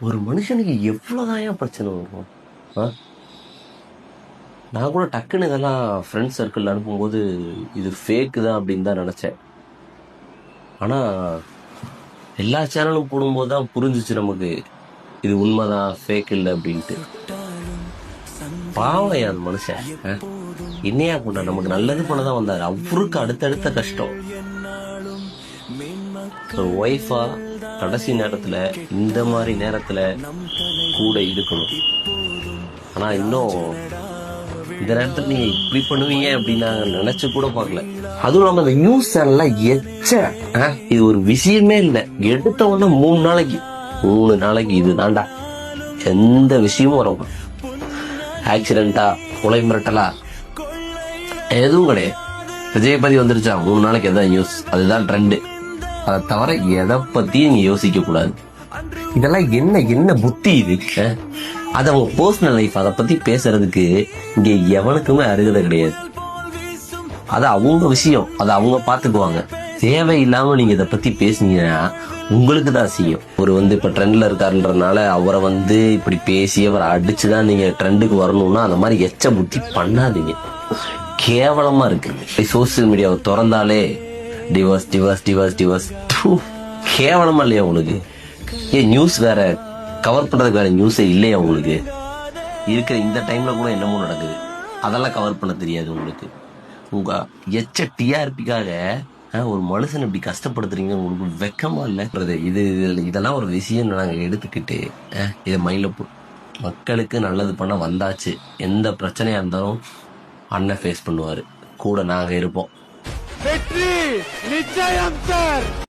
ஒரு மனுஷனுக்கு எவ்வளோதான் ஏன் பிரச்சனை வரும்? ஆ நான் கூட டக்குன்னு இதெல்லாம் ஃப்ரெண்ட்ஸ் சர்க்கிள் அனுப்பும்போது இது ஃபேக்கு தான் அப்படின்னு தான் நினச்சேன். ஆனால் எல்லா சேனலும் போடும்போது தான் புரிஞ்சிச்சு நமக்கு இது உண்மைதான், ஃபேக் இல்லை அப்படின்ட்டு. பாவம் அந்த மனுஷன். என்னையா கொண்டா நமக்கு நல்லது பண்ணதான் வந்தார். அவருக்கு அடுத்தடுத்த கஷ்டம். ஒரு ஒய்ஃபா கடைசி நேரத்துல இந்த மாதிரி நேரத்துல கூட இருக்கணும். ஆனா இன்னும் இந்த நேரத்துல நீங்க இப்படி பண்ணுவீங்க அப்படின்னு நான் நினைச்சு கூட பார்க்கல. அதுவும் இல்லாம இந்த நியூஸ் சேனல்ல இது ஒரு விஷயமே இல்லை. எடுத்த உடனே 3 நாளைக்கு இது தாண்டா எந்த விஷயமும் வரும். ஆக்சிடென்டா, கொலை மிரட்டலா, எதுவும் கிடையாது. விஜய் பத்தி வந்துருச்சா 3 நாளைக்கு எதாவது நியூஸ், அதுதான் ட்ரெண்டு. அதை தவிர எதை பத்தியும் நீங்க யோசிக்க கூடாது. இதெல்லாம் என்ன புத்தி இது? அது அவங்க பர்சனல் லைஃப், அதை பத்தி பேசுறதுக்கு இங்க எவனுக்குமே அருகதை கிடையாது. அது அவங்க விஷயம், அதை அவங்க பாத்துக்குவாங்க. தேவையில்லாம நீங்க இதை பத்தி பேசுனீங்கன்னா உங்களுக்கு தான் செய்யும். ஒரு இப்ப ட்ரெண்ட்ல இருக்காருன்றதுனால அவரை இப்படி பேசி அவரை அடிச்சுதான் நீங்க ட்ரெண்டுக்கு வரணும்னா அந்த மாதிரி எச்ச புத்தி பண்ணாதீங்க. கேவலமா இருக்கு. சோசியல் மீடியாவை திறந்தாலே டிவோர்ஸ் டிவோர்ஸ் டிவோர்ஸ் டிவோர்ஸ். கேவலமா இல்லையா உங்களுக்கு? நியூஸ் வேற கவர் பண்றதுக்கு வேற நியூஸே இல்லையா உங்களுக்கு? இருக்கிற இந்த டைம்ல கூட என்னமோ நடக்குது, அதெல்லாம் கவர் பண்ண தெரியாது உங்களுக்கு. உங்க எச்ச டிஆர்பிக்காக ஒரு மனுஷன் இப்படி கஷ்டப்படுத்துறீங்க, உங்களுக்கு வெக்கமா இல்லை? இதெல்லாம் ஒரு விஷயம் நாங்க எடுத்துக்கிட்டு இதை மைண்ட்ல மக்களுக்கு நல்லது பண்ண வந்தாச்சு. எந்த பிரச்சனையா இருந்தாலும் அண்ணன் ஃபேஸ் பண்ணுவாரு, கூட நாங்க இருப்போம். வெற்றி நிச்சயம் சார்.